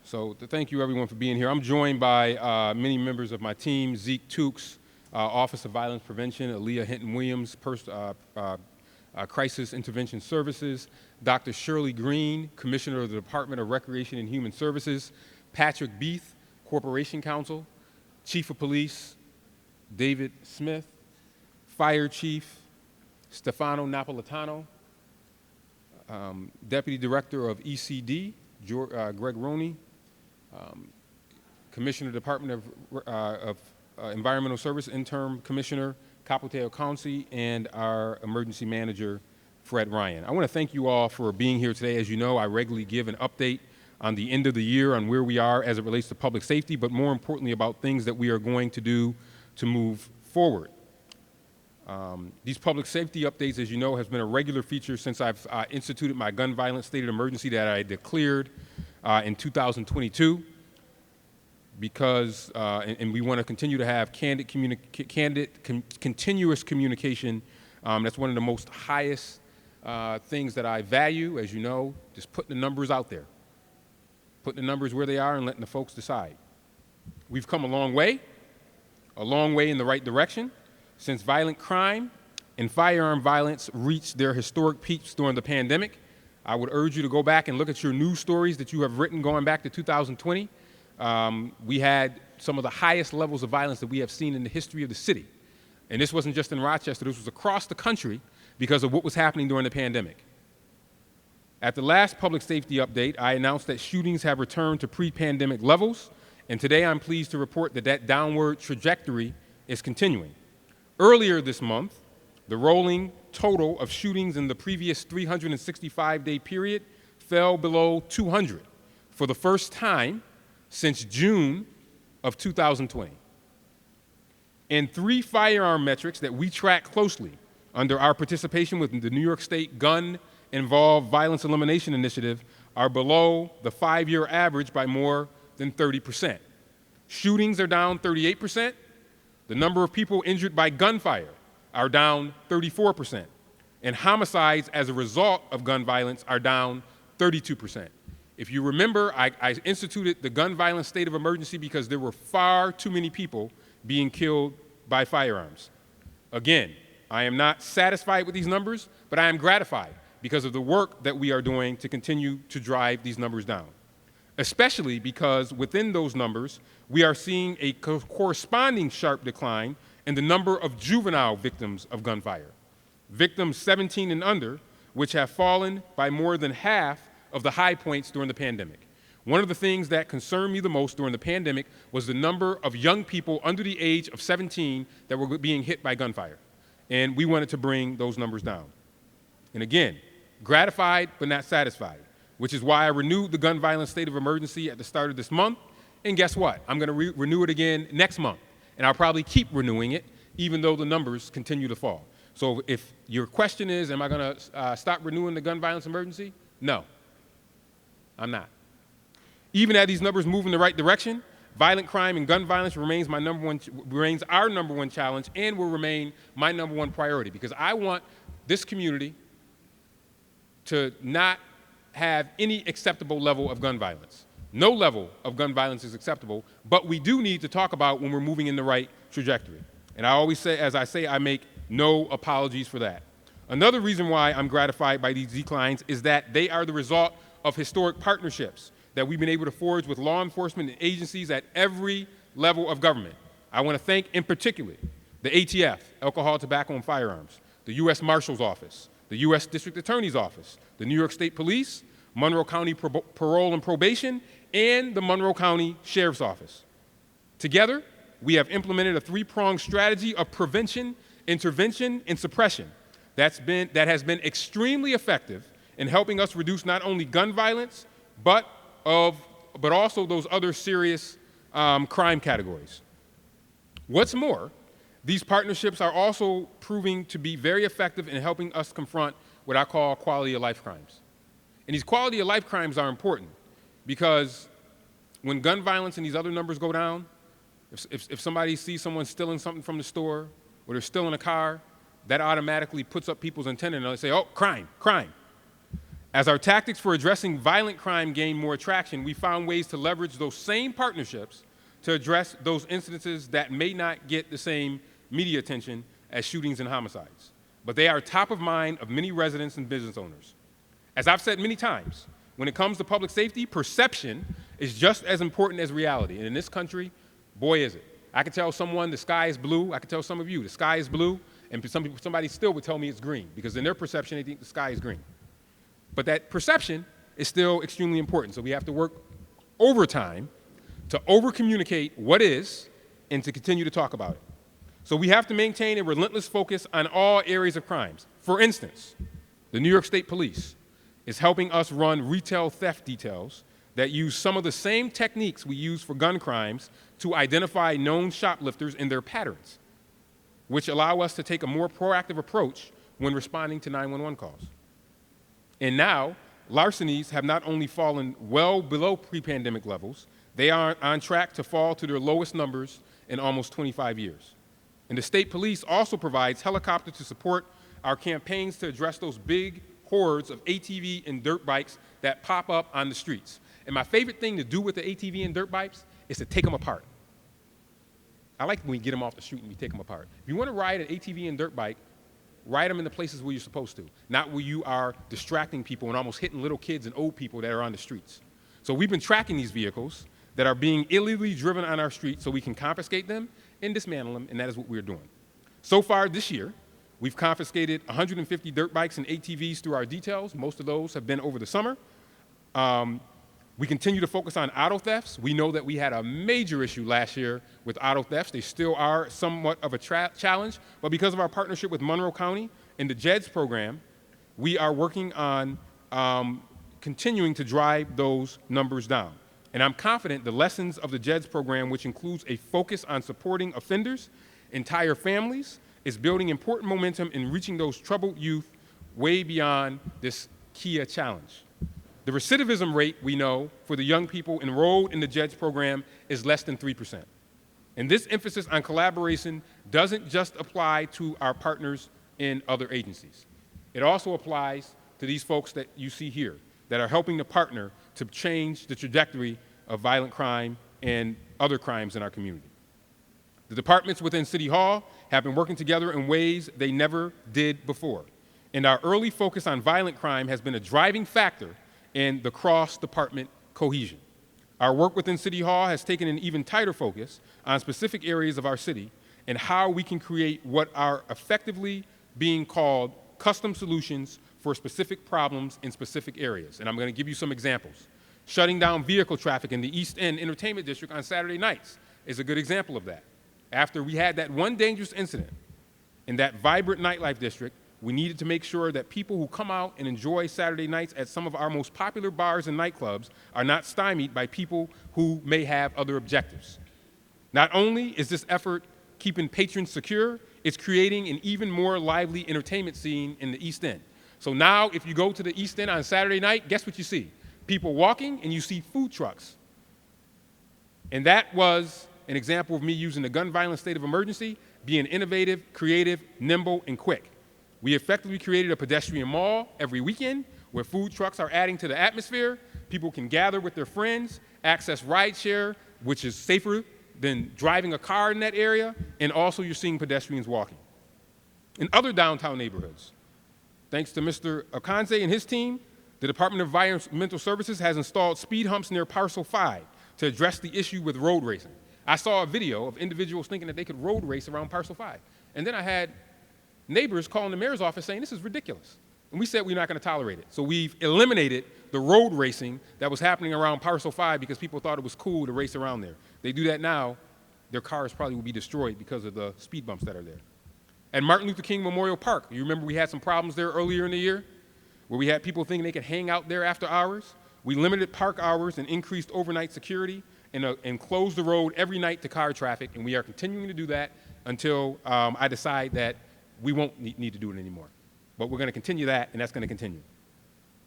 So thank you everyone for being here. I'm joined by many members of my team, Zeke Tukes, Office of Violence Prevention, Aaliyah Hinton-Williams, Crisis Intervention Services, Dr. Shirley Green, Commissioner of the Department of Recreation and Human Services, Patrick Beath, Corporation Counsel, Chief of Police, David Smith, Fire Chief, Stefano Napolitano, Deputy Director of ECD, Greg Roney, Commissioner, Department of Environmental Service, Interim Commissioner, Capoteo County, and our Emergency Manager, Fred Ryan. I want to thank you all for being here today. As you know, I regularly give an update on the end of the year on where we are as it relates to public safety, but more importantly about things that we are going to do to move forward. These public safety updates, as you know, has been a regular feature since I've instituted my gun violence state of emergency that I declared in 2022, because, and we want to continue to have continuous communication. That's one of the most highest things that I value, as you know, just putting the numbers out there, putting the numbers where they are and letting the folks decide. We've come a long way in the right direction. Since violent crime and firearm violence reached their historic peaks during the pandemic, I would urge you to go back and look at your news stories that you have written going back to 2020. We had some of the highest levels of violence that we have seen in the history of the city. And this wasn't just in Rochester, this was across the country because of what was happening during the pandemic. At the last public safety update, I announced that shootings have returned to pre-pandemic levels, and today I'm pleased to report that that downward trajectory is continuing. Earlier this month, the rolling total of shootings in the previous 365-day period fell below 200 for the first time since June of 2020. And three firearm metrics that we track closely under our participation with the New York State Gun-Involved Violence Elimination Initiative are below the 5-year average by more than 30%. Shootings are down 38%. The number of people injured by gunfire are down 34%. And homicides as a result of gun violence are down 32%. If you remember, I instituted the gun violence state of emergency because there were far too many people being killed by firearms. Again, I am not satisfied with these numbers, but I am gratified because of the work that we are doing to continue to drive these numbers down. Especially because within those numbers, we are seeing a corresponding sharp decline in the number of juvenile victims of gunfire. Victims 17 and under, which have fallen by more than half of the high points during the pandemic. One of the things that concerned me the most during the pandemic was the number of young people under the age of 17 that were being hit by gunfire. And we wanted to bring those numbers down. And again, gratified but not satisfied, which is why I renewed the gun violence state of emergency at the start of this month. And guess what? I'm going to renew it again next month. And I'll probably keep renewing it, even though the numbers continue to fall. So if your question is, am I going to stop renewing the gun violence emergency? No, I'm not. Even as these numbers move in the right direction, violent crime and gun violence remains our number one challenge and will remain my number one priority, because I want this community to not have any acceptable level of gun violence. No level of gun violence is acceptable, but we do need to talk about when we're moving in the right trajectory. And I always say, as I say, I make no apologies for that. Another reason why I'm gratified by these declines is that they are the result of historic partnerships that we've been able to forge with law enforcement and agencies at every level of government. I want to thank in particular the ATF, Alcohol, Tobacco, and Firearms, the U.S. Marshal's Office, the U.S. District Attorney's Office, the New York State Police, Monroe County Parole and Probation, and the Monroe County Sheriff's Office. Together, we have implemented a three-pronged strategy of prevention, intervention, and suppression that has been extremely effective in helping us reduce not only gun violence, but also those other serious crime categories. What's more, these partnerships are also proving to be very effective in helping us confront what I call quality of life crimes. And these quality of life crimes are important because when gun violence and these other numbers go down, if somebody sees someone stealing something from the store or they're stealing a car, that automatically puts up people's antenna and they say, oh, crime, crime. As our tactics for addressing violent crime gain more traction, we found ways to leverage those same partnerships to address those incidences that may not get the same media attention as shootings and homicides. But they are top of mind of many residents and business owners. As I've said many times, when it comes to public safety, perception is just as important as reality. And in this country, boy, is it. I can tell someone the sky is blue. I can tell some of you the sky is blue, and somebody still would tell me it's green, because in their perception, they think the sky is green. But that perception is still extremely important. So we have to work overtime to over-communicate what is and to continue to talk about it. So we have to maintain a relentless focus on all areas of crimes. For instance, the New York State Police is helping us run retail theft details that use some of the same techniques we use for gun crimes to identify known shoplifters and their patterns, which allow us to take a more proactive approach when responding to 911 calls. And now, larcenies have not only fallen well below pre-pandemic levels, they are on track to fall to their lowest numbers in almost 25 years. And the state police also provides helicopters to support our campaigns to address those big hordes of ATV and dirt bikes that pop up on the streets. And my favorite thing to do with the ATV and dirt bikes is to take them apart. I like when we get them off the street and we take them apart. If you want to ride an ATV and dirt bike, ride them in the places where you're supposed to, not where you are distracting people and almost hitting little kids and old people that are on the streets. So we've been tracking these vehicles that are being illegally driven on our streets so we can confiscate them and dismantle them, and that is what we're doing. So far this year, we've confiscated 150 dirt bikes and ATVs through our details. Most of those have been over the summer. We continue to focus on auto thefts. We know that we had a major issue last year with auto thefts. They still are somewhat of a challenge, but because of our partnership with Monroe County and the JEDS program, we are working on continuing to drive those numbers down. And I'm confident the lessons of the JEDS program, which includes a focus on supporting offenders, entire families, is building important momentum in reaching those troubled youth way beyond this Kia challenge. The recidivism rate, we know, for the young people enrolled in the JEDS program is less than 3%. And this emphasis on collaboration doesn't just apply to our partners in other agencies. It also applies to these folks that you see here that are helping to partner to change the trajectory of violent crime and other crimes in our community. The departments within City Hall have been working together in ways they never did before. And our early focus on violent crime has been a driving factor in the cross-department cohesion. Our work within City Hall has taken an even tighter focus on specific areas of our city and how we can create what are effectively being called custom solutions for specific problems in specific areas. And I'm going to give you some examples. Shutting down vehicle traffic in the East End Entertainment District on Saturday nights is a good example of that. After we had that one dangerous incident in that vibrant nightlife district, we needed to make sure that people who come out and enjoy Saturday nights at some of our most popular bars and nightclubs are not stymied by people who may have other objectives. Not only is this effort keeping patrons secure, it's creating an even more lively entertainment scene in the East End. So now if you go to the East End on Saturday night, guess what you see? People walking and you see food trucks. And that was an example of me using the gun violence state of emergency, being innovative, creative, nimble, and quick. We effectively created a pedestrian mall every weekend where food trucks are adding to the atmosphere. People can gather with their friends, access rideshare, which is safer than driving a car in that area, and also you're seeing pedestrians walking. In other downtown neighborhoods, thanks to Mr. Akanze and his team, the Department of Environmental Services has installed speed humps near Parcel 5 to address the issue with road racing. I saw a video of individuals thinking that they could road race around Parcel 5. And then I had neighbors calling the mayor's office saying, this is ridiculous. And we said we're not going to tolerate it. So we've eliminated the road racing that was happening around Parcel 5 because people thought it was cool to race around there. They do that now, their cars probably will be destroyed because of the speed bumps that are there. At Martin Luther King Memorial Park, you remember we had some problems there earlier in the year where we had people thinking they could hang out there after hours? We limited park hours and increased overnight security and closed the road every night to car traffic, and we are continuing to do that until I decide that we won't need to do it anymore. But we're going to continue that, and that's going to continue.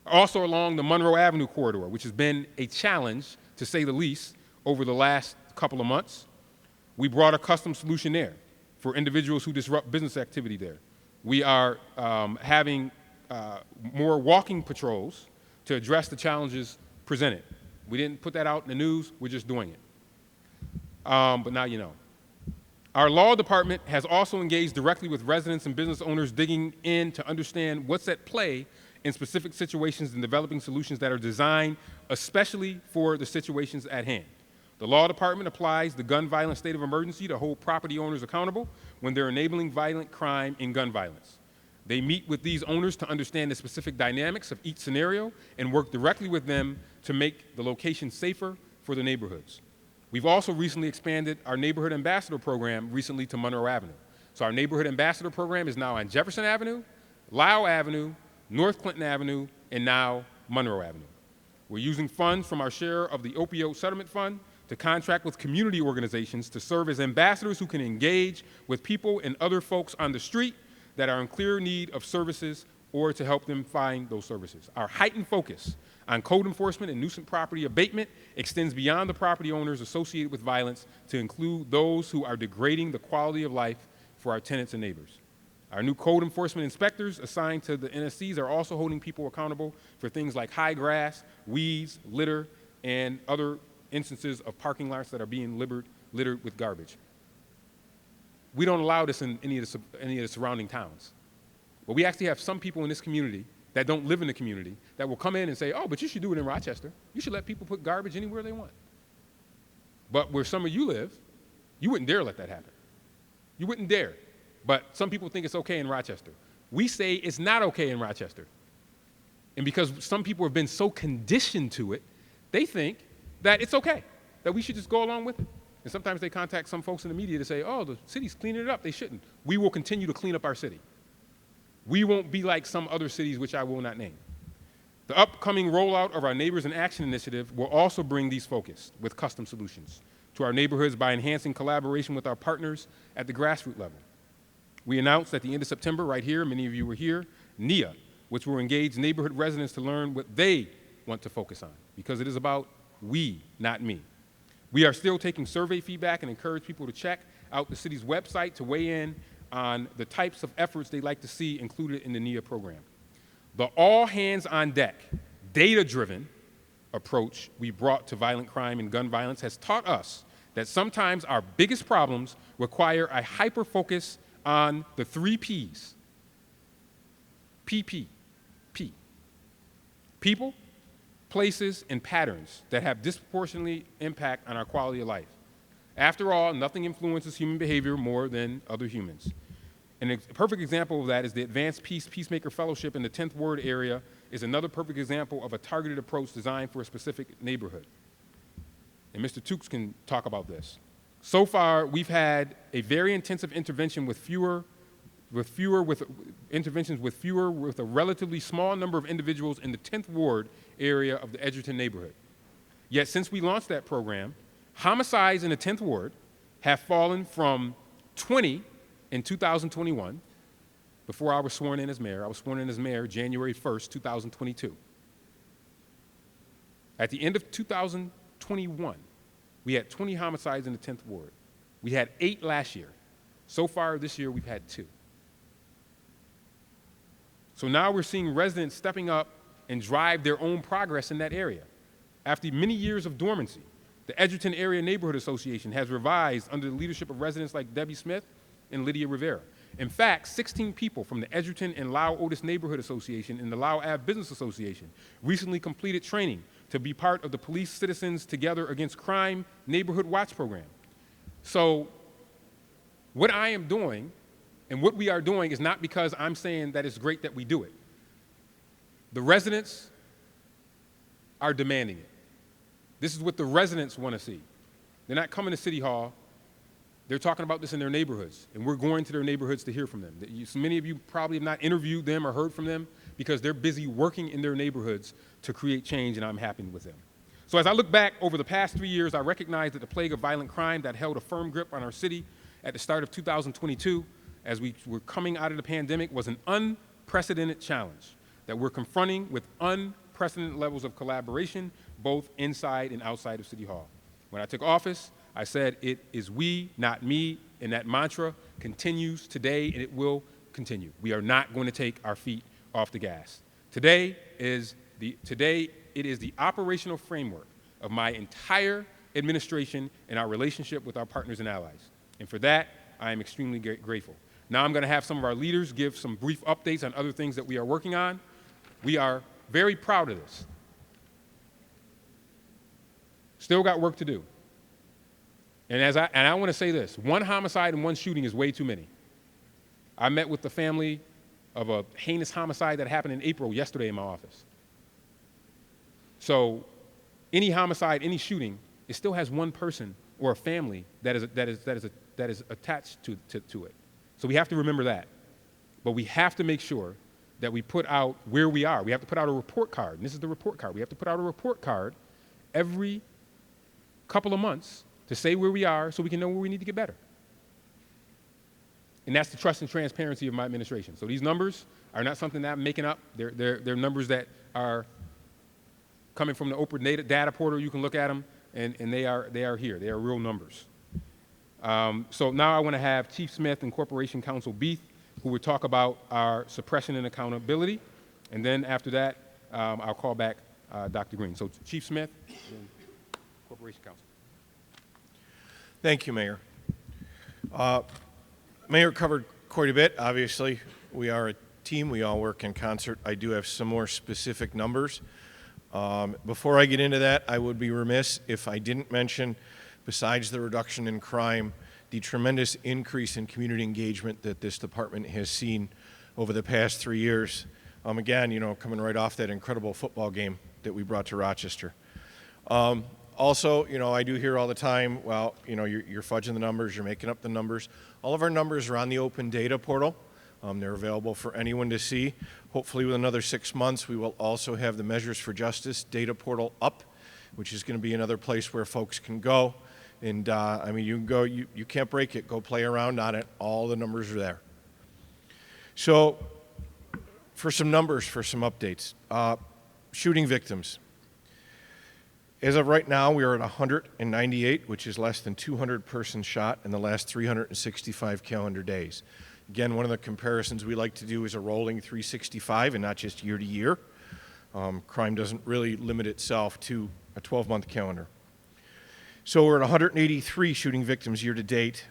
Also along the Monroe Avenue corridor, which has been a challenge, to say the least, over the last couple of months, we brought a custom solution there for individuals who disrupt business activity there. We are having more walking patrols to address the challenges presented. We didn't put that out in the news, we're just doing it. But now you know. Our law department has also engaged directly with residents and business owners, digging in to understand what's at play in specific situations and developing solutions that are designed especially for the situations at hand. The law department applies the gun violence state of emergency to hold property owners accountable when they're enabling violent crime and gun violence. They meet with these owners to understand the specific dynamics of each scenario and work directly with them to make the location safer for the neighborhoods. We've also recently expanded our Neighborhood Ambassador program recently to Monroe Avenue. So our Neighborhood Ambassador program is now on Jefferson Avenue, Lyle Avenue, North Clinton Avenue, and now Monroe Avenue. We're using funds from our share of the Opioid Settlement Fund to contract with community organizations to serve as ambassadors who can engage with people and other folks on the street that are in clear need of services or to help them find those services. Our heightened focus on code enforcement and nuisance property abatement extends beyond the property owners associated with violence to include those who are degrading the quality of life for our tenants and neighbors. Our new code enforcement inspectors assigned to the NSCs are also holding people accountable for things like high grass, weeds, litter, and other instances of parking lots that are being littered with garbage. We don't allow this in any of the surrounding towns. But we actually have some people in this community that don't live in the community that will come in and say, oh, but you should do it in Rochester. You should let people put garbage anywhere they want. But where some of you live, you wouldn't dare let that happen. You wouldn't dare. But some people think it's okay in Rochester. We say it's not okay in Rochester. And because some people have been so conditioned to it, they think that it's okay, that we should just go along with it. And sometimes they contact some folks in the media to say, oh, the city's cleaning it up. They shouldn't. We will continue to clean up our city. We won't be like some other cities, which I will not name. The upcoming rollout of our Neighbors in Action initiative will also bring these focus with custom solutions to our neighborhoods by enhancing collaboration with our partners at the grassroots level. We announced at the end of September, right here, many of you were here, NIA, which will engage neighborhood residents to learn what they want to focus on, because it is about we, not me. We are still taking survey feedback and encourage people to check out the city's website to weigh in on the types of efforts they'd like to see included in the NIA program. The all hands on deck, data-driven approach we brought to violent crime and gun violence has taught us that sometimes our biggest problems require a hyper-focus on the 3 Ps. PP, P. People, places, and patterns that have disproportionately impact on our quality of life. After all, nothing influences human behavior more than other humans. And a perfect example of that is the Advanced Peacemaker Fellowship in the 10th Ward area is another perfect example of a targeted approach designed for a specific neighborhood. And Mr. Tukes can talk about this. So far, we've had a very intensive intervention with a relatively small number of individuals in the 10th Ward area of the Edgerton neighborhood. Yet since we launched that program, homicides in the 10th Ward have fallen from 20 in 2021, before I was sworn in as mayor. I was sworn in as mayor January 1st, 2022. At the end of 2021, we had 20 homicides in the 10th Ward. We had 8 last year. So far this year, we've had 2. So now we're seeing residents stepping up and drive their own progress in that area. After many years of dormancy, the Edgerton Area Neighborhood Association has revised under the leadership of residents like Debbie Smith and Lydia Rivera. In fact, 16 people from the Edgerton and Lau Otis Neighborhood Association and the Lau Ave Business Association recently completed training to be part of the Police Citizens Together Against Crime Neighborhood Watch program. So what I am doing and what we are doing is not because I'm saying that it's great that we do it. The residents are demanding it. This is what the residents want to see. They're not coming to City Hall. They're talking about this in their neighborhoods, and we're going to their neighborhoods to hear from them. So many of you probably have not interviewed them or heard from them because they're busy working in their neighborhoods to create change, and I'm happy with them. So as I look back over the past 3 years, I recognize that the plague of violent crime that held a firm grip on our city at the start of 2022, as we were coming out of the pandemic, was an unprecedented challenge that we're confronting with unprecedented levels of collaboration, both inside and outside of City Hall. When I took office, I said it is we, not me, and that mantra continues today, and it will continue. We are not going to take our feet off the gas. Today is Today, it is the operational framework of my entire administration and our relationship with our partners and allies. And for that, I am extremely grateful. Now I'm going to have some of our leaders give some brief updates on other things that we are working on. We are very proud of this. Still got work to do. And I want to say this, one homicide and one shooting is way too many. I met with the family of a heinous homicide that happened in April yesterday in my office. So any homicide, any shooting, it still has one person or a family that is attached to it. So we have to remember that. But we have to make sure that we put out where we are. We have to put out a report card. And this is the report card. We have to put out a report card every couple of months to say where we are so we can know where we need to get better. And that's the trust and transparency of my administration. So these numbers are not something that I'm making up. They're numbers that are coming from the open data portal. You can look at them, and they are here. They are real numbers. So now I want to have Chief Smith and Corporation Counsel Beath, who will talk about our suppression and accountability. And then after that, I'll call back Dr. Green. So Chief Smith and Corporation Counsel. Thank you, Mayor. Mayor covered quite a bit. Obviously, we are a team. We all work in concert. I do have some more specific numbers. Before I get into that, I would be remiss if I didn't mention, besides the reduction in crime, the tremendous increase in community engagement that this department has seen over the past 3 years. Again, coming right off that incredible football game that we brought to Rochester. Also, I do hear all the time, well, you're fudging the numbers, you're making up the numbers. All of our numbers are on the open data portal. They're available for anyone to see. Hopefully with another 6 months, we will also have the Measures for Justice data portal up, which is going to be another place where folks can go. And you can go, you can't break it. Go play around on it. All the numbers are there. So for some numbers, for some updates. Shooting victims. As of right now, we are at 198, which is less than 200 persons shot in the last 365 calendar days. Again, one of the comparisons we like to do is a rolling 365 and not just year to year. Crime doesn't really limit itself to a 12-month calendar. So we're at 183 shooting victims year to date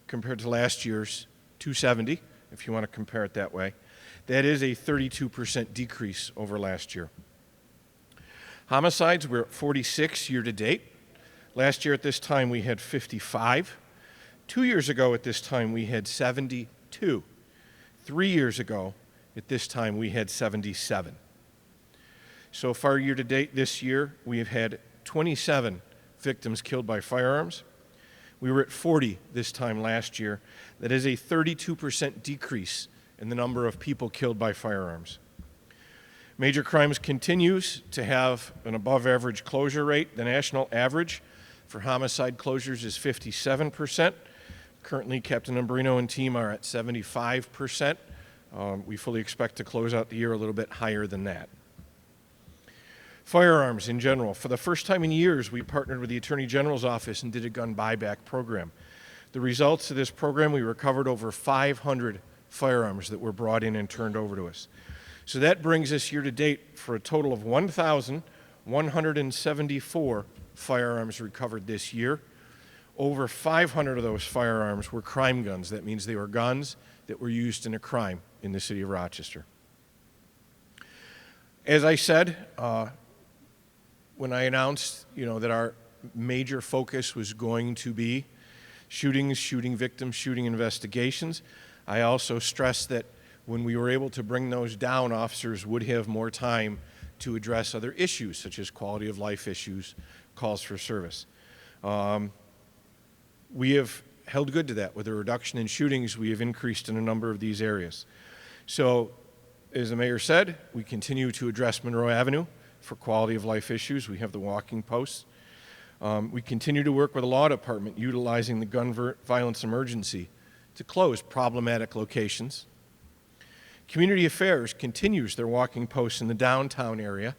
compared to last year's 270, if you want to compare it that way. That is a 32% decrease over last year. Homicides, we're at 46 year to date. Last year at this time we had 55. 2 years ago at this time we had 72. 3 years ago at this time we had 77. So far year to date this year we have had 27 victims killed by firearms. We were at 40 this time last year. That is a 32% decrease in the number of people killed by firearms. Major crimes continues to have an above average closure rate. The national average for homicide closures is 57%. Currently, Captain Umbrino and team are at 75%. We fully expect to close out the year a little bit higher than that. Firearms in general. For the first time in years, we partnered with the Attorney General's office and did a gun buyback program. The results of this program, we recovered over 500 firearms that were brought in and turned over to us. So that brings us year to date for a total of 1,174 firearms recovered this year. Over 500 of those firearms were crime guns. That means they were guns that were used in a crime in the city of Rochester. As I said, when I announced, that our major focus was going to be shootings, shooting victims, shooting investigations, I also stressed that when we were able to bring those down, officers would have more time to address other issues, such as quality of life issues, calls for service. We have held good to that. With a reduction in shootings, we have increased in a number of these areas. So, as the mayor said, we continue to address Monroe Avenue for quality of life issues. We have the walking posts. We continue to work with the law department, utilizing the gun violence emergency to close problematic locations. Community Affairs continues their walking posts in the downtown area.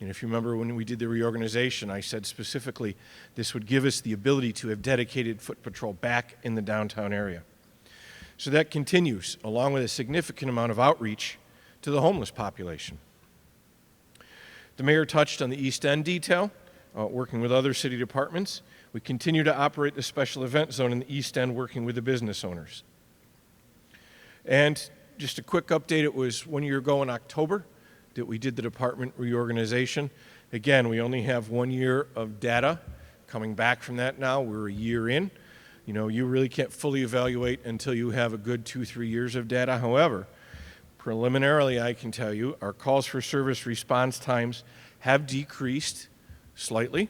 And if you remember when we did the reorganization, I said specifically this would give us the ability to have dedicated foot patrol back in the downtown area. So that continues, along with a significant amount of outreach to the homeless population. The mayor touched on the East End detail, working with other city departments. We continue to operate the special event zone in the East End, working with the business owners. And just a quick update, it was 1 year ago in October that we did the department reorganization. Again, we only have 1 year of data coming back from that now. We're a year in. You know, you really can't fully evaluate until you have a good 2-3 years of data. However, preliminarily, I can tell you our calls for service response times have decreased slightly.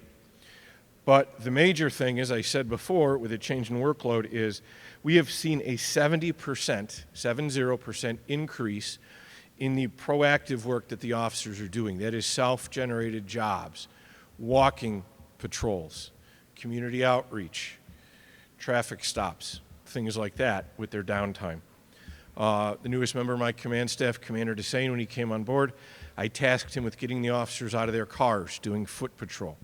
But the major thing, as I said before, with a change in workload is we have seen a 70% increase in the proactive work that the officers are doing. That is self-generated jobs, walking patrols, community outreach, traffic stops, things like that with their downtime. The newest member of my command staff, Commander Desane, when he came on board, I tasked him with getting the officers out of their cars, doing foot patrol.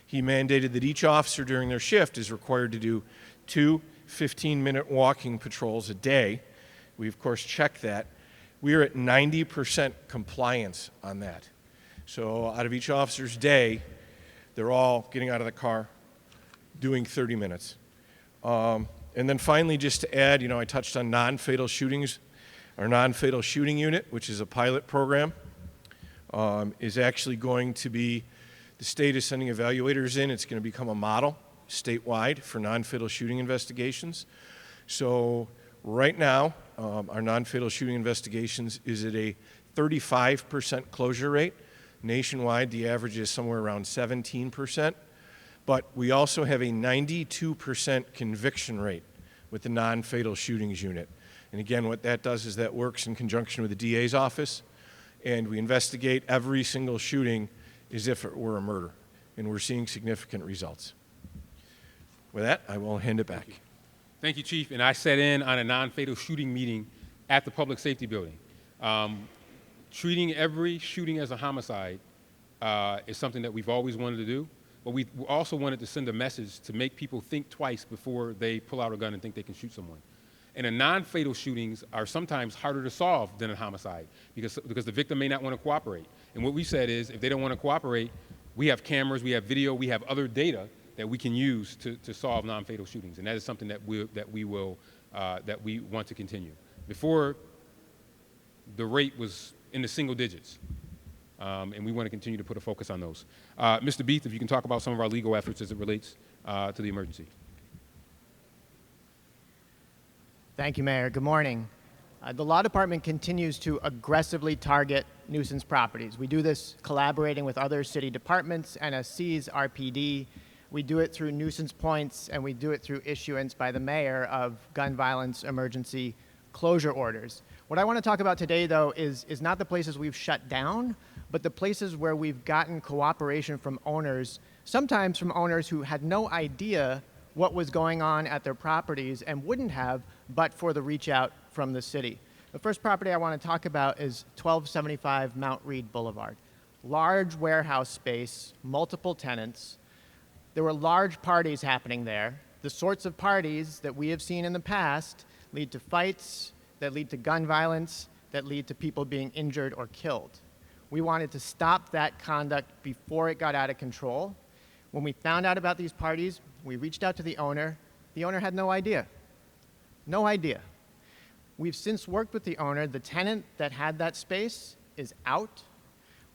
He mandated that each officer during their shift is required to do 2 15-minute walking patrols a day. We, of course, check that. We are at 90% compliance on that. So out of each officer's day, they're all getting out of the car, doing 30 minutes. And then finally, just to add, you know, I touched on non-fatal shootings. Our non-fatal shooting unit, which is a pilot program, is actually going to be, the state is sending evaluators in. It's going to become a model statewide for non-fatal shooting investigations. So right now, our non-fatal shooting investigations is at a 35% closure rate. Nationwide, the average is somewhere around 17%. But we also have a 92% conviction rate with the non-fatal shootings unit. And again, what that does is that works in conjunction with the DA's office, and we investigate every single shooting as if it were a murder. And we're seeing significant results. With that, I will hand it back. Thank you, Chief. And I sat in on a non-fatal shooting meeting at the Public Safety Building. Treating every shooting as a homicide is something that we've always wanted to do, but we also wanted to send a message to make people think twice before they pull out a gun and think they can shoot someone. And the non-fatal shootings are sometimes harder to solve than a homicide because the victim may not want to cooperate. And what we said is, if they don't want to cooperate, we have cameras, we have video, we have other data that we can use to solve non-fatal shootings. And that is something that we want to continue. Before, the rate was in the single digits. And we want to continue to put a focus on those. Mr. Beath, if you can talk about some of our legal efforts as it relates to the emergency. Thank you, Mayor. Good morning. The Law Department continues to aggressively target nuisance properties. We do this collaborating with other city departments, NSCs, RPD. We do it through nuisance points, and we do it through issuance by the mayor of gun violence emergency closure orders. What I want to talk about today, though, is not the places we've shut down, but the places where we've gotten cooperation from owners, sometimes from owners who had no idea what was going on at their properties and wouldn't have but for the reach out from the city. The first property I want to talk about is 1275 Mount Read Boulevard. Large warehouse space, multiple tenants. There were large parties happening there. The sorts of parties that we have seen in the past lead to fights, that lead to gun violence, that lead to people being injured or killed. We wanted to stop that conduct before it got out of control. When we found out about these parties, we reached out to the owner. The owner had no idea. No idea. We've since worked with the owner. The tenant that had that space is out.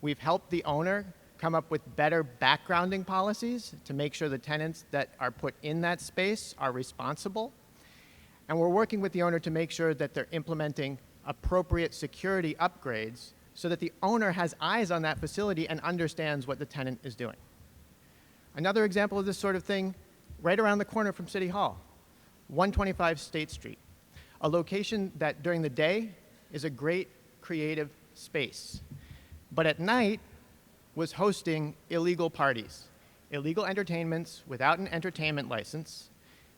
We've helped the owner come up with better backgrounding policies to make sure the tenants that are put in that space are responsible. And we're working with the owner to make sure that they're implementing appropriate security upgrades so that the owner has eyes on that facility and understands what the tenant is doing. Another example of this sort of thing, right around the corner from City Hall, 125 State Street, a location that during the day is a great creative space, but at night was hosting illegal parties, illegal entertainments without an entertainment license.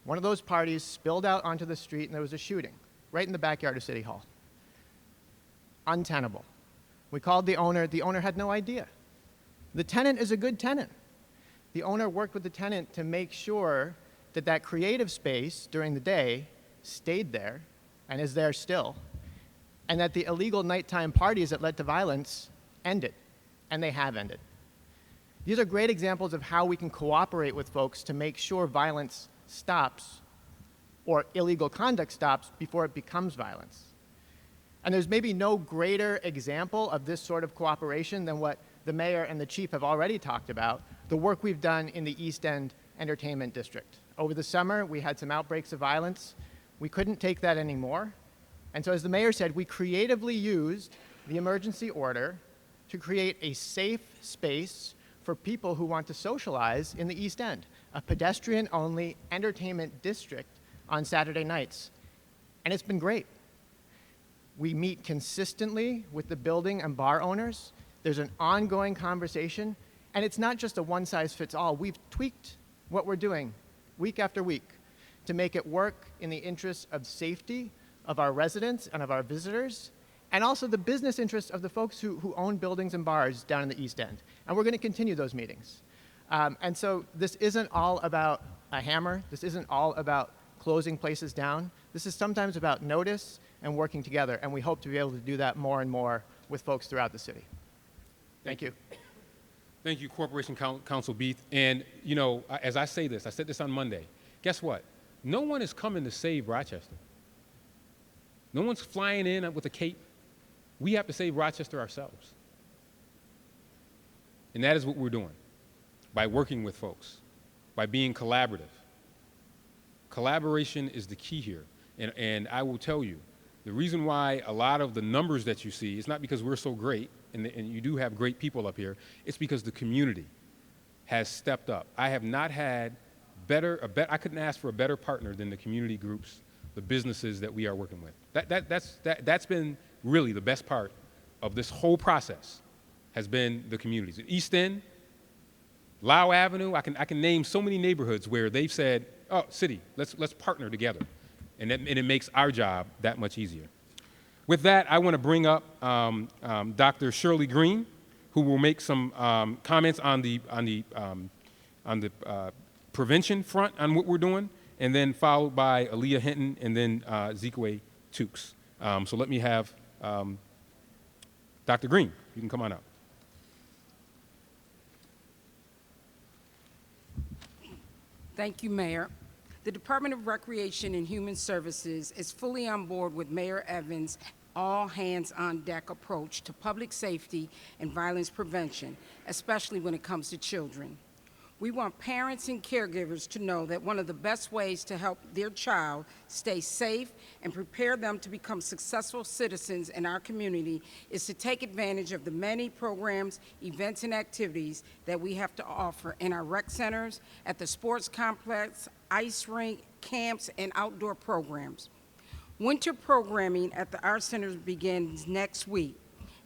One of those parties spilled out onto the street and there was a shooting right in the backyard of City Hall. Untenable. We called the owner. The owner had no idea. The tenant is a good tenant. The owner worked with the tenant to make sure that that creative space during the day stayed there and is there still, and that the illegal nighttime parties that led to violence ended, and they have ended. These are great examples of how we can cooperate with folks to make sure violence stops or illegal conduct stops before it becomes violence. And there's maybe no greater example of this sort of cooperation than what the mayor and the chief have already talked about, the work we've done in the East End Entertainment District. Over the summer, we had some outbreaks of violence. We couldn't take that anymore. And so as the mayor said, we creatively used the emergency order to create a safe space for people who want to socialize in the East End, a pedestrian-only entertainment district on Saturday nights. And it's been great. We meet consistently with the building and bar owners. There's an ongoing conversation, and it's not just a one-size-fits-all. We've tweaked what we're doing week after week to make it work in the interests of safety of our residents and of our visitors, and also the business interests of the folks who own buildings and bars down in the East End. And we're going to continue those meetings. And so this isn't all about a hammer. This isn't all about closing places down. This is sometimes about notice and working together, and we hope to be able to do that more and more with folks throughout the city. Thank you. Thank you, Corporation Counsel Beath. And, you know, as I say this, I said this on Monday, guess what? No one is coming to save Rochester. No one's flying in with a cape. We have to save Rochester ourselves. And that is what we're doing by working with folks, by being collaborative. Collaboration is the key here. And I will tell you, the reason why a lot of the numbers that you see is not because we're so great, and you do have great people up here, it's because the community has stepped up. I have not had I couldn't ask for a better partner than the community groups, the businesses that we are working with. That's been really the best part of this whole process, has been the communities. East End, Lau Avenue, I can name so many neighborhoods where they've said, oh, city, let's partner together. And it makes our job that much easier. With that, I want to bring up Dr. Shirley Green, who will make some comments on the prevention front on what we're doing, and then followed by Aaliyah Hinton and then Zekwe Tukes. So let me have Dr. Green. You can come on up. Thank you, Mayor. The Department of Recreation and Human Services is fully on board with Mayor Evans' all-hands-on-deck approach to public safety and violence prevention, especially when it comes to children. We want parents and caregivers to know that one of the best ways to help their child stay safe and prepare them to become successful citizens in our community is to take advantage of the many programs, events, and activities that we have to offer in our rec centers, at the sports complex, ice rink, camps, and outdoor programs. Winter programming at our centers begins next week,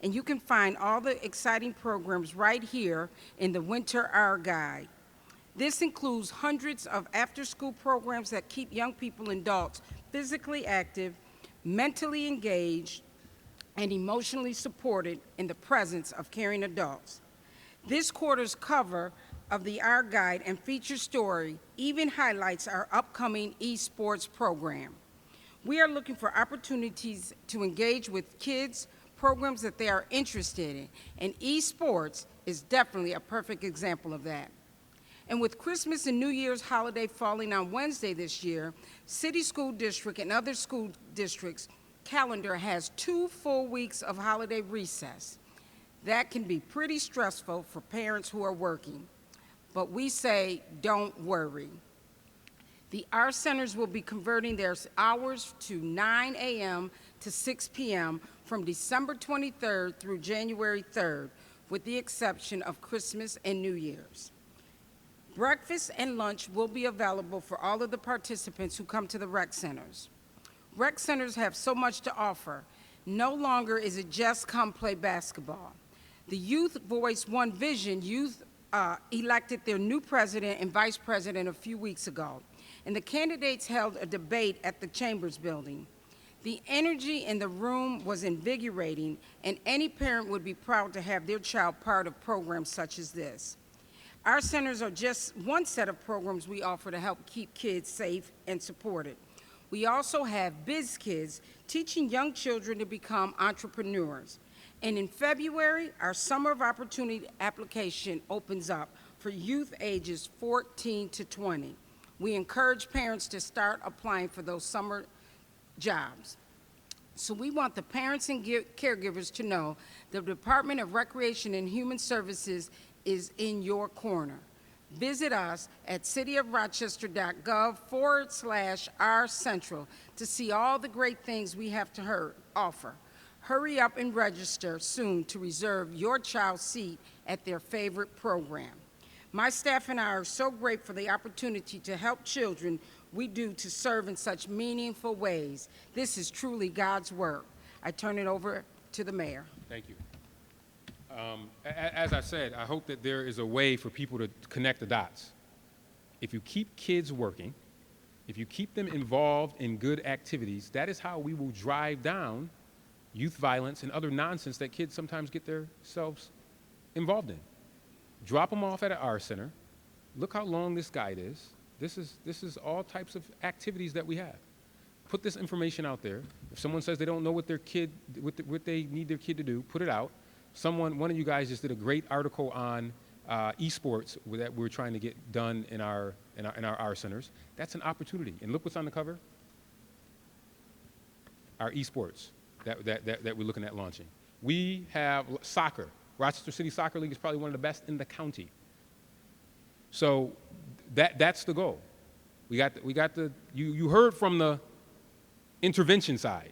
and you can find all the exciting programs right here in the Winter Hour Guide. This includes hundreds of after-school programs that keep young people and adults physically active, mentally engaged, and emotionally supported in the presence of caring adults. This quarter's cover of the Our Guide and feature story even highlights our upcoming esports program. We are looking for opportunities to engage with kids, programs that they are interested in, and esports is definitely a perfect example of that. And with Christmas and New Year's holiday falling on Wednesday this year, City School District and other school districts' calendar has 2 full weeks of holiday recess. That can be pretty stressful for parents who are working. But we say, don't worry. The Our Centers will be converting their hours to 9 a.m. to 6 p.m. from December 23rd through January 3rd, with the exception of Christmas and New Year's. Breakfast and lunch will be available for all of the participants who come to the rec centers. Rec centers have so much to offer. No longer is it just come play basketball. The Youth Voice One Vision Youth elected their new president and vice president a few weeks ago, and the candidates held a debate at the Chambers building. The energy in the room was invigorating, and any parent would be proud to have their child part of programs such as this. Our centers are just one set of programs we offer to help keep kids safe and supported. We also have Biz Kids, teaching young children to become entrepreneurs. And in February, our Summer of Opportunity application opens up for youth ages 14 to 20. We encourage parents to start applying for those summer jobs. So we want the parents and caregivers to know the Department of Recreation and Human Services is in your corner. Visit us at cityofrochester.gov/RCentral to see all the great things we have to offer. Hurry up and register soon to reserve your child's seat at their favorite program. My staff and I are so grateful for the opportunity to help children we do to serve in such meaningful ways. This is truly God's work. I turn it over to the mayor. Thank you. As I said, I hope that there is a way for people to connect the dots. If you keep kids working, if you keep them involved in good activities, that is how we will drive down youth violence and other nonsense that kids sometimes get themselves involved in. Drop them off at an R Center. Look how long this guide is. This is all types of activities that we have. Put this information out there. If someone says they don't know what they need their kid to do, put it out. One of you guys just did a great article on esports that we're trying to get done in our R Centers. That's an opportunity. And look what's on the cover. Our esports that we're looking at launching. We have soccer. Rochester City Soccer League is probably one of the best in the county. So that's the goal. You heard from the intervention side,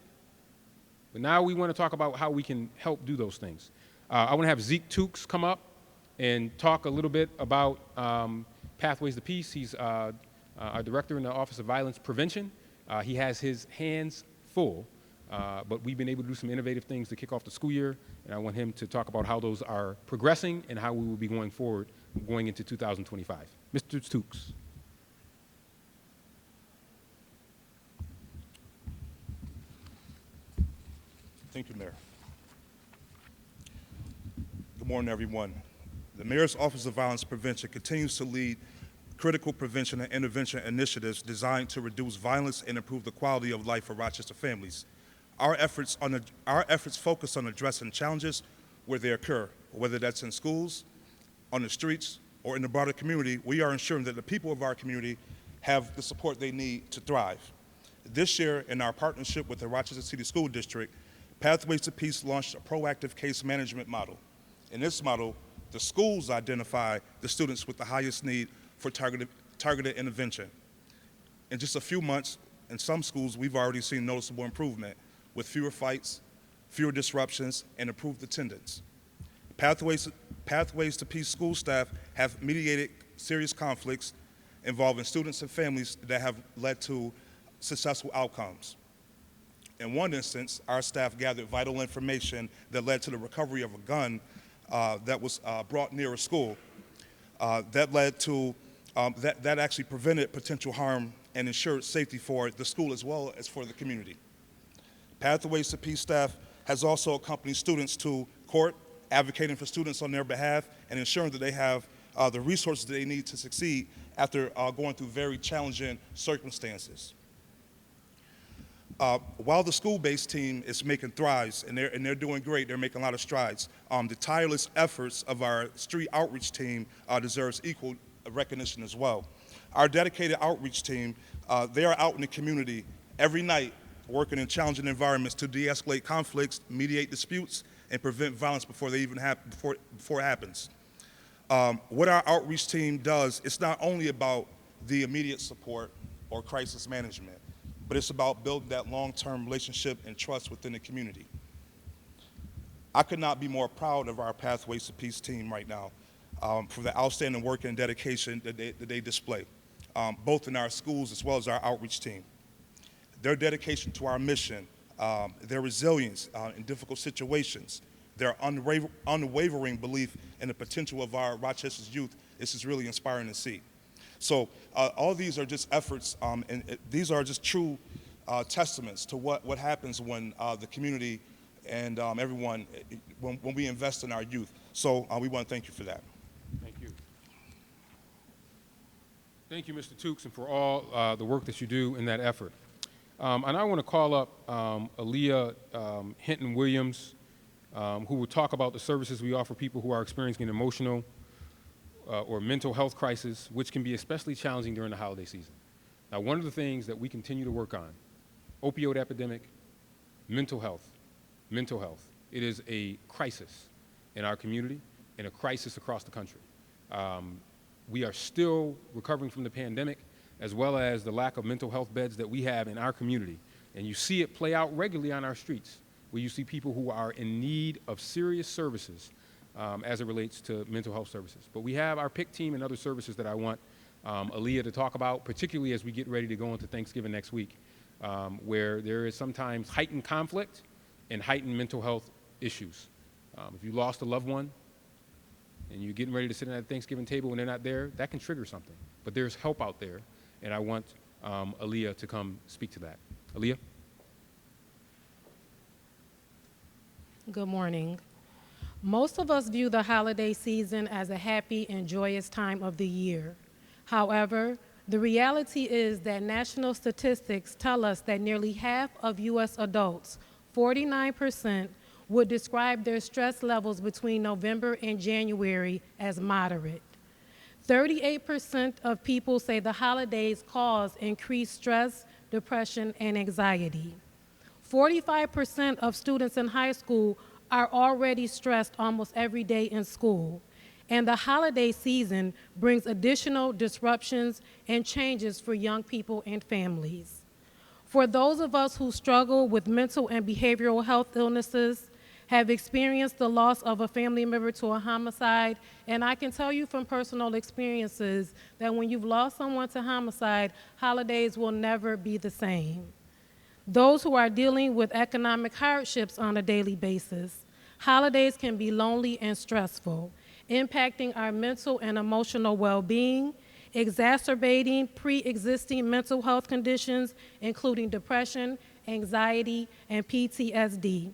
but now we want to talk about how we can help do those things. I want to have Zeke Tukes come up and talk a little bit about Pathways to Peace. He's our director in the Office of Violence Prevention. He has his hands full, but we've been able to do some innovative things to kick off the school year, and I want him to talk about how those are progressing and how we will be going forward going into 2025. Mr. Tukes. Thank you, Mayor. Good morning, everyone. The Mayor's Office of Violence Prevention continues to lead critical prevention and intervention initiatives designed to reduce violence and improve the quality of life for Rochester families. Our efforts focus on addressing challenges where they occur, whether that's in schools, on the streets, or in the broader community. We are ensuring that the people of our community have the support they need to thrive. This year, in our partnership with the Rochester City School District, Pathways to Peace launched a proactive case management model. In this model, the schools identify the students with the highest need for targeted intervention. In just a few months, in some schools, we've already seen noticeable improvement with fewer fights, fewer disruptions, and improved attendance. Pathways to Peace school staff have mediated serious conflicts involving students and families that have led to successful outcomes. In one instance, our staff gathered vital information that led to the recovery of a gun that was brought near a school. That actually prevented potential harm and ensured safety for the school as well as for the community. Pathways to Peace staff has also accompanied students to court, advocating for students on their behalf and ensuring that they have the resources they need to succeed after going through very challenging circumstances. While the school-based team is making strides, and they're doing great, they're making a lot of strides, the tireless efforts of our street outreach team deserves equal recognition as well. Our dedicated outreach team, they are out in the community every night working in challenging environments to de-escalate conflicts, mediate disputes, and prevent violence before it happens. What our outreach team does, it's not only about the immediate support or crisis management, but it's about building that long-term relationship and trust within the community. I could not be more proud of our Pathways to Peace team right now for the outstanding work and dedication that they display, both in our schools as well as our outreach team. Their dedication to our mission, their resilience in difficult situations, their unwavering belief in the potential of our Rochester's youth, this is really inspiring to see. So all these are just efforts, and these are just true testaments to what happens when the community and everyone, when we invest in our youth. So we want to thank you for that. Thank you. Thank you, Mr. Tukes, and for all the work that you do in that effort. And I want to call up Aaliyah Hinton-Williams. who will talk about the services we offer people who are experiencing an emotional or mental health crisis, which can be especially challenging during the holiday season. Now, one of the things that we continue to work on, opioid epidemic, mental health. It is a crisis in our community and a crisis across the country. We are still recovering from the pandemic, as well as the lack of mental health beds that we have in our community. And you see it play out regularly on our streets, where you see people who are in need of serious services as it relates to mental health services. But we have our PIC team and other services that I want Aaliyah to talk about, particularly as we get ready to go into Thanksgiving next week, where there is sometimes heightened conflict and heightened mental health issues. If you lost a loved one and you're getting ready to sit at the Thanksgiving table and they're not there, that can trigger something. But there's help out there, and I want Aaliyah to come speak to that. Aaliyah? Good morning. Most of us view the holiday season as a happy and joyous time of the year. However, the reality is that national statistics tell us that nearly half of U.S. adults, 49%, would describe their stress levels between November and January as moderate. 38% of people say the holidays cause increased stress, depression, and anxiety. 45% of students in high school are already stressed almost every day in school. And the holiday season brings additional disruptions and changes for young people and families. For those of us who struggle with mental and behavioral health illnesses, have experienced the loss of a family member to a homicide, and I can tell you from personal experiences that when you've lost someone to homicide, holidays will never be the same. Those who are dealing with economic hardships on a daily basis, holidays can be lonely and stressful, impacting our mental and emotional well-being, exacerbating pre-existing mental health conditions, including depression, anxiety, and PTSD,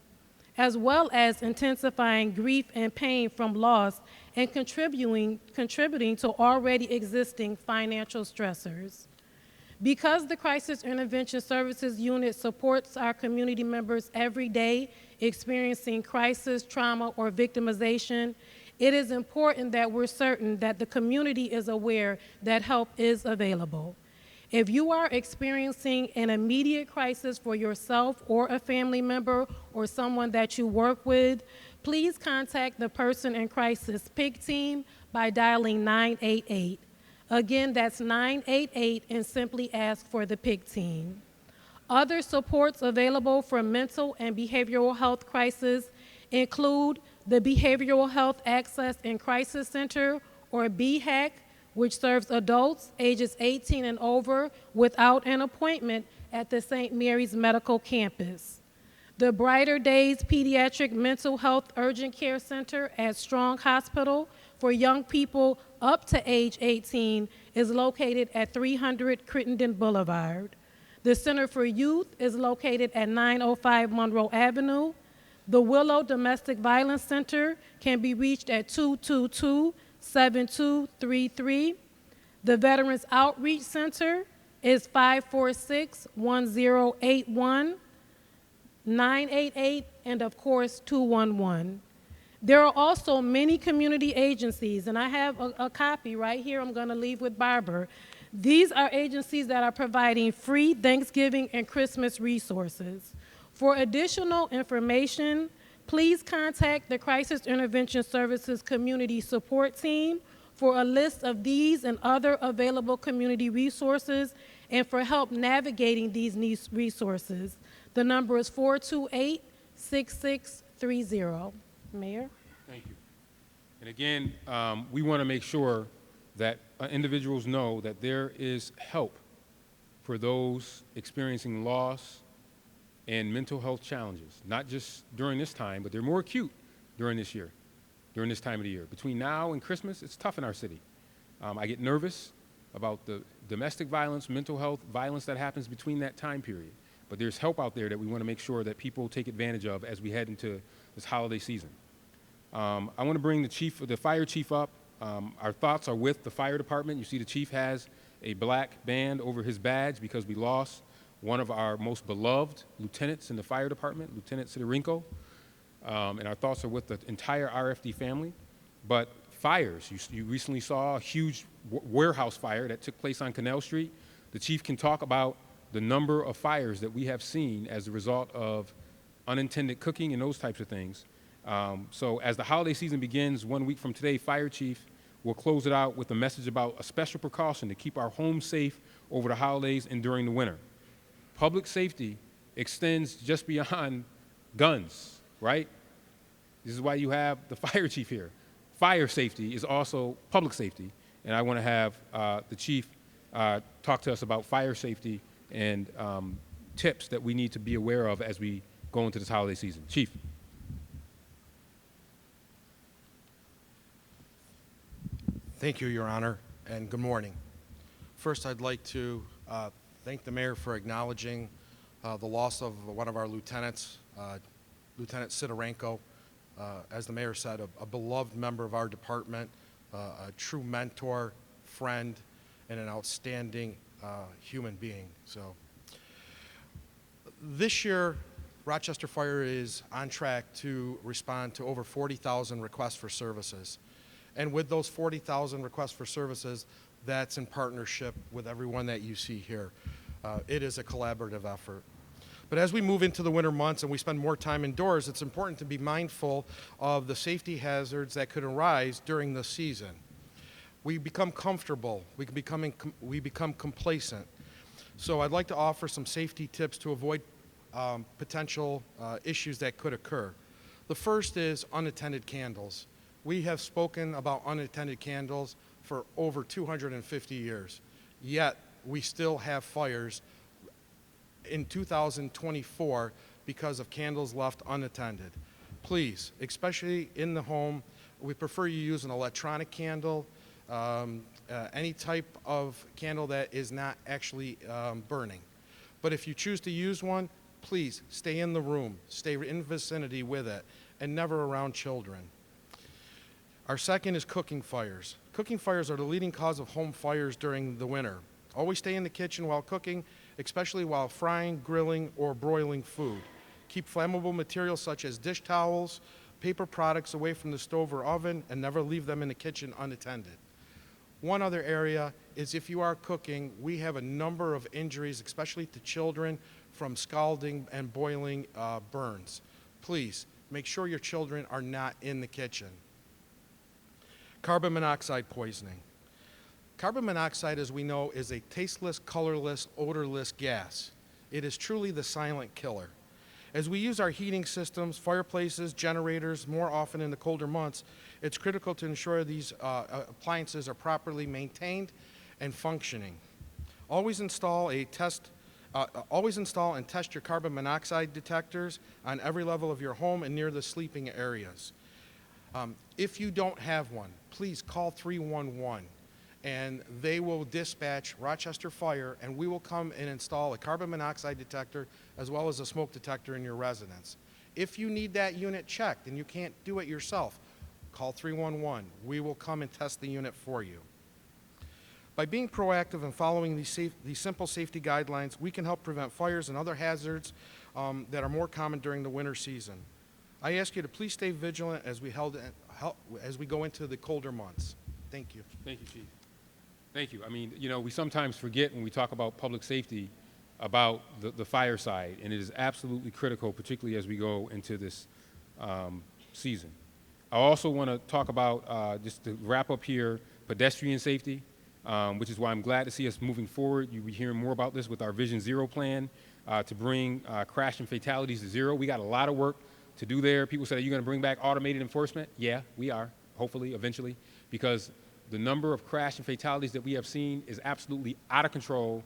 as well as intensifying grief and pain from loss and contributing to already existing financial stressors. Because the Crisis Intervention Services Unit supports our community members every day experiencing crisis, trauma, or victimization, it is important that we're certain that the community is aware that help is available. If you are experiencing an immediate crisis for yourself or a family member or someone that you work with, please contact the Person in Crisis PIC team by dialing 988. Again, that's 988, and simply ask for the PIC team. Other supports available for mental and behavioral health crises include the Behavioral Health Access and Crisis Center, or BHAC, which serves adults ages 18 and over without an appointment at the St. Mary's Medical Campus. The Brighter Days Pediatric Mental Health Urgent Care Center at Strong Hospital for young people up to age 18 is located at 300 Crittenden Boulevard. The Center for Youth is located at 905 Monroe Avenue. The Willow Domestic Violence Center can be reached at 222-7233. The Veterans Outreach Center is 546-1081, 988, and of course 211. There are also many community agencies, and I have a copy right here I'm going to leave with Barbara. These are agencies that are providing free Thanksgiving and Christmas resources. For additional information, please contact the Crisis Intervention Services Community Support Team for a list of these and other available community resources and for help navigating these resources. The number is 428-6630. Mayor? Thank you. And again, we want to make sure that individuals know that there is help for those experiencing loss and mental health challenges, not just during this time, but they're more acute during this year, during this time of the year. Between now and Christmas, it's tough in our city. I get nervous about the domestic violence, mental health violence that happens between that time period. But there's help out there that we want to make sure that people take advantage of as we head into this holiday season. I want to bring the fire chief up. Our thoughts are with the fire department. You see the chief has a black band over his badge because we lost one of our most beloved lieutenants in the fire department, Lieutenant Sidorenko. and our thoughts are with the entire RFD family. But fires, you recently saw a huge warehouse fire that took place on Canal Street. The chief can talk about the number of fires that we have seen as a result of unintended cooking and those types of things. So as the holiday season begins 1 week from today, Fire Chief will close it out with a message about a special precaution to keep our homes safe over the holidays and during the winter. Public safety extends just beyond guns, right? This is why you have the fire chief here. Fire safety is also public safety, and I want to have the chief talk to us about fire safety and tips that we need to be aware of as we go into this holiday season. Chief. Thank you, Your Honor, and good morning. First, I'd like to thank the mayor for acknowledging the loss of one of our lieutenants, Lieutenant Sidorenko. As the mayor said, a beloved member of our department, a true mentor, friend, and an outstanding human being. So, this year, Rochester Fire is on track to respond to over 40,000 requests for services. And with those 40,000 requests for services, that's in partnership with everyone that you see here. It is a collaborative effort. But as we move into the winter months and we spend more time indoors, it's important to be mindful of the safety hazards that could arise during the season. We become comfortable, we become complacent. So I'd like to offer some safety tips to avoid potential issues that could occur. The first is unattended candles. We have spoken about unattended candles for over 250 years, yet we still have fires in 2024 because of candles left unattended. Please, especially in the home, we prefer you use an electronic candle, any type of candle that is not actually burning. But if you choose to use one, please stay in the room, stay in vicinity with it, and never around children. Our second is cooking fires. Cooking fires are the leading cause of home fires during the winter. Always stay in the kitchen while cooking, especially while frying, grilling, or broiling food. Keep flammable materials such as dish towels, paper products away from the stove or oven, and never leave them in the kitchen unattended. One other area is if you are cooking, we have a number of injuries, especially to children, from scalding and boiling burns. Please, make sure your children are not in the kitchen. Carbon monoxide poisoning. Carbon monoxide, as we know, is a tasteless, colorless, odorless gas. It is truly the silent killer. As we use our heating systems, fireplaces, generators more often in the colder months, it's critical to ensure these appliances are properly maintained and functioning. Always install and test your carbon monoxide detectors on every level of your home and near the sleeping areas. If you don't have one, please call 311 and they will dispatch Rochester Fire and we will come and install a carbon monoxide detector as well as a smoke detector in your residence. If you need that unit checked and you can't do it yourself, call 311. We will come and test the unit for you. By being proactive and following these simple safety guidelines, we can help prevent fires and other hazards that are more common during the winter season. I ask you to please stay vigilant as we go into the colder months. Thank you. Thank you, Chief. Thank you. I mean, you know, we sometimes forget when we talk about public safety about the fire side, and it is absolutely critical, particularly as we go into this season. I also want to talk about, just to wrap up here, pedestrian safety, which is why I'm glad to see us moving forward. You'll be hearing more about this with our Vision Zero plan to bring crash and fatalities to zero. We got a lot of work to do there. People said, are you going to bring back automated enforcement? Yeah, we are, hopefully, eventually, because the number of crash and fatalities that we have seen is absolutely out of control,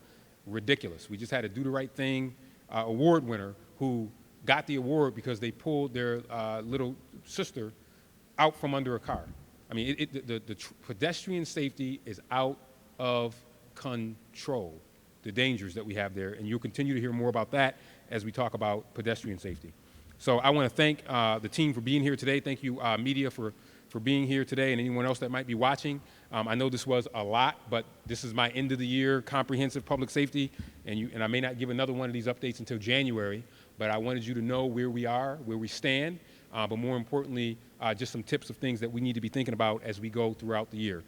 ridiculous. We just had a Do the Right Thing award winner who got the award because they pulled their little sister out from under a car. I mean, the pedestrian safety is out of control, the dangers that we have there, and you'll continue to hear more about that as we talk about pedestrian safety. So I want to thank the team for being here today. Thank you, media, for being here today, and anyone else that might be watching. I know this was a lot, but this is my end of the year comprehensive public safety, and I may not give another one of these updates until January, but I wanted you to know where we are, where we stand, but more importantly, just some tips of things that we need to be thinking about as we go throughout the year.